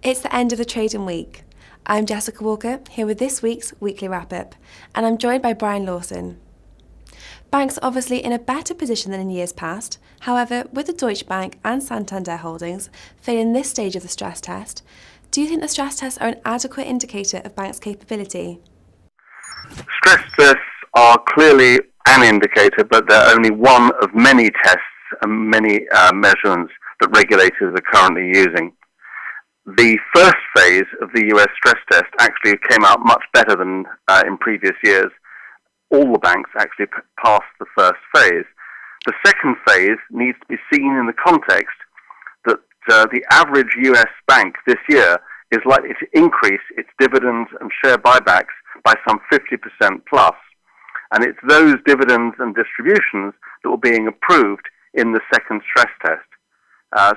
It's the end of the trading week. I'm Jessica Walker, here with this week's weekly wrap-up, and I'm joined by Brian Lawson. Banks are obviously in a better position than in years past. However, with the Deutsche Bank and Santander holdings failing this stage of the stress test, do you think the stress tests are an adequate indicator of banks' capability? Stress tests are clearly an indicator, but they're only one of many tests and many measurements that regulators are currently using. The first phase of the US stress test actually came out much better than in previous years. All the banks actually passed the first phase. The second phase needs to be seen in the context that the average US bank this year is likely to increase its dividends and share buybacks by some 50% plus. And it's those dividends and distributions that were being approved in the second stress test.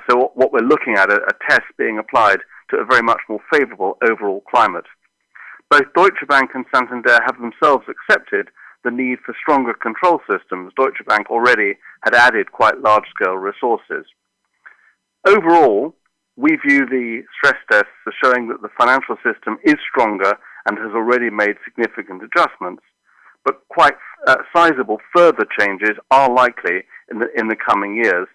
So what we're looking at are tests being applied to a very much more favourable overall climate. Both Deutsche Bank and Santander have themselves accepted the need for stronger control systems. Deutsche Bank already had added quite large-scale resources. Overall, we view the stress tests as showing that the financial system is stronger and has already made significant adjustments, but quite sizable further changes are likely in the coming years,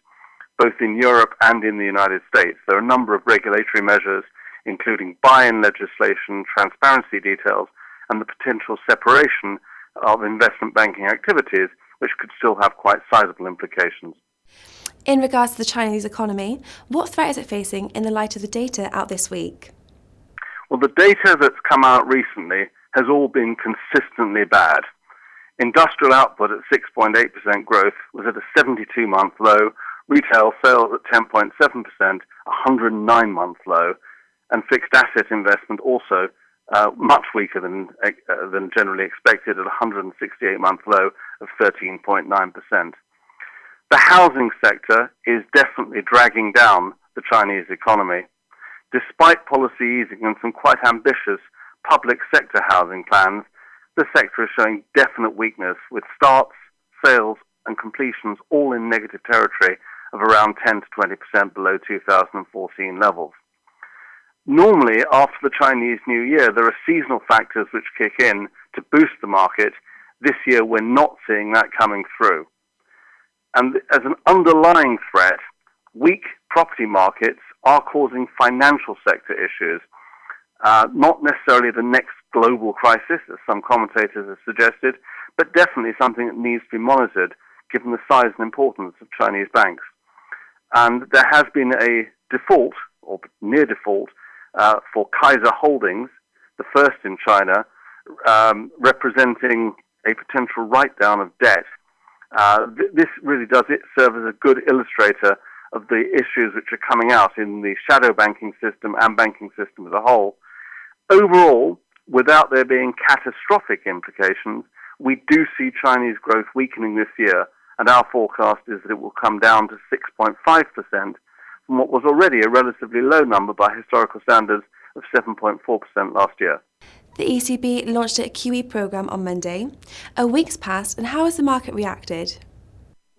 both in Europe and in the United States. There are a number of regulatory measures, including buy-in legislation, transparency details, and the potential separation of investment banking activities, which could still have quite sizable implications. In regards to the Chinese economy, what threat is it facing in the light of the data out this week? Well, the data that's come out recently has all been consistently bad. Industrial output at 6.8% growth was at a 72-month low, retail sales at 10.7%, a 109-month low, and fixed asset investment also much weaker than generally expected at a 168-month low of 13.9%. The housing sector is definitely dragging down the Chinese economy. Despite policy easing and some quite ambitious public sector housing plans, the sector is showing definite weakness, with starts, sales, and completions all in negative territory of around 10 to 20% below 2014 levels. Normally, after the Chinese New Year, there are seasonal factors which kick in to boost the market. This year, we're not seeing that coming through. And as an underlying threat, weak property markets are causing financial sector issues, not necessarily the next global crisis, as some commentators have suggested, but definitely something that needs to be monitored given the size and importance of Chinese banks. And there has been a default, or near default, for Kaiser Holdings, the first in China, representing a potential write-down of debt. This really does serve as a good illustrator of the issues which are coming out in the shadow banking system and banking system as a whole. Overall, without there being catastrophic implications, we do see Chinese growth weakening this year, and our forecast is that it will come down to 6.5% from what was already a relatively low number by historical standards of 7.4% last year. The ECB launched a QE programme on Monday. A week's passed, and how has the market reacted?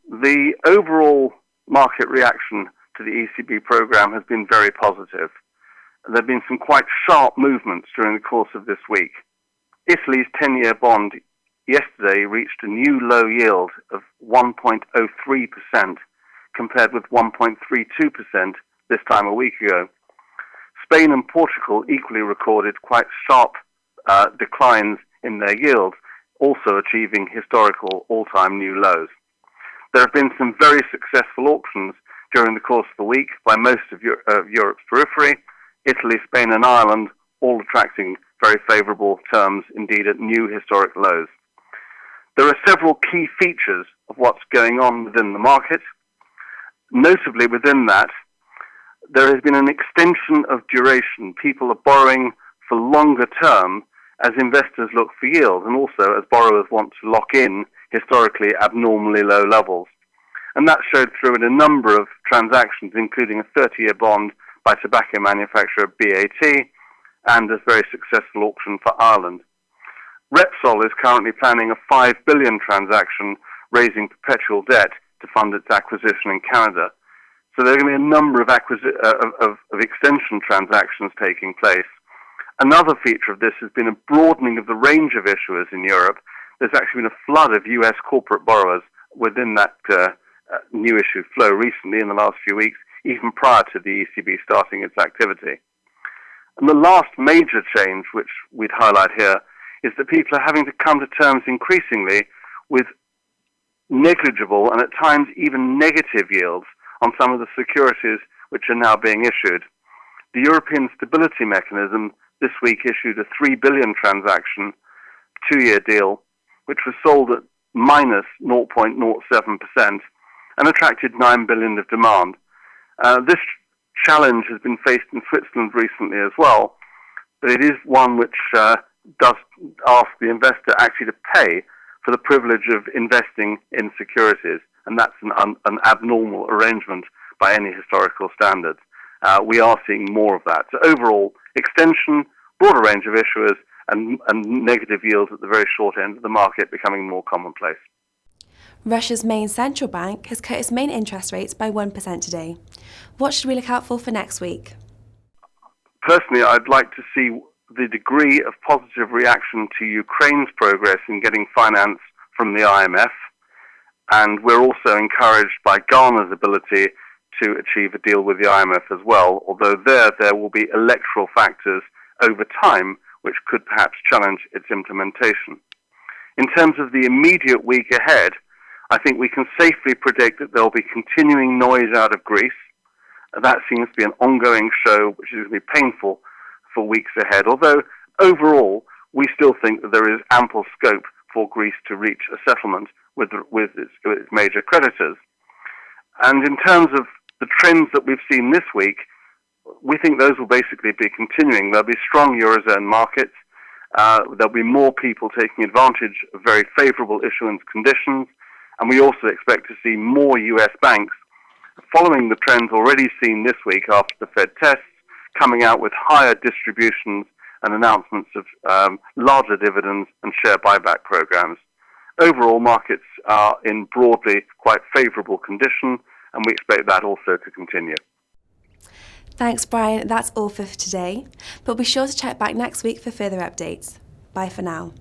The overall market reaction to the ECB programme has been very positive. There have been some quite sharp movements during the course of this week. Italy's 10-year bond yesterday reached a new low yield of 1.03%, compared with 1.32% this time a week ago. Spain and Portugal equally recorded quite sharp declines in their yields, also achieving historical all-time new lows. There have been some very successful auctions during the course of the week by most of Europe's periphery, Italy, Spain and Ireland, all attracting very favourable terms, indeed at new historic lows. There are several key features of what's going on within the market. Notably within that, there has been an extension of duration. People are borrowing for longer term as investors look for yield, and also as borrowers want to lock in historically abnormally low levels. And that showed through in a number of transactions, including a 30-year bond by tobacco manufacturer BAT, and a very successful auction for Ireland. Repsol is currently planning a $5 billion transaction, raising perpetual debt to fund its acquisition in Canada. So there are going to be a number of, of extension transactions taking place. Another feature of this has been a broadening of the range of issuers in Europe. There's actually been a flood of US corporate borrowers within that new issue flow recently in the last few weeks, even prior to the ECB starting its activity. And the last major change, which we'd highlight here, is that people are having to come to terms increasingly with negligible and at times even negative yields on some of the securities which are now being issued. The European Stability Mechanism this week issued a 3 billion transaction, 2-year deal, which was sold at minus 0.07% and attracted 9 billion of demand. This challenge has been faced in Switzerland recently as well, but it is one which does ask the investor actually to pay for the privilege of investing in securities, and that's an abnormal arrangement by any historical standards. We are seeing more of that. So overall, extension, broader range of issuers, and negative yields at the very short end of the market becoming more commonplace. Russia's main central bank has cut its main interest rates by 1% today. What should we look out for next week? Personally, I'd like to see the degree of positive reaction to Ukraine's progress in getting finance from the IMF, and we're also encouraged by Ghana's ability to achieve a deal with the IMF as well, although there will be electoral factors over time which could perhaps challenge its implementation. In terms of the immediate week ahead, I think we can safely predict that there will be continuing noise out of Greece. That seems to be an ongoing show which is going to be painful for weeks ahead, although overall we still think that there is ample scope for Greece to reach a settlement with its major creditors. And in terms of the trends that we've seen this week, we think those will basically be continuing. There'll be strong Eurozone markets. There'll be more people taking advantage of very favorable issuance conditions. And we also expect to see more US banks following the trends already seen this week after the Fed tests, coming out with higher distributions and announcements of larger dividends and share buyback programs. Overall, markets are in broadly quite favorable condition, and we expect that also to continue. Thanks, Brian. That's all for today, but be sure to check back next week for further updates. Bye for now.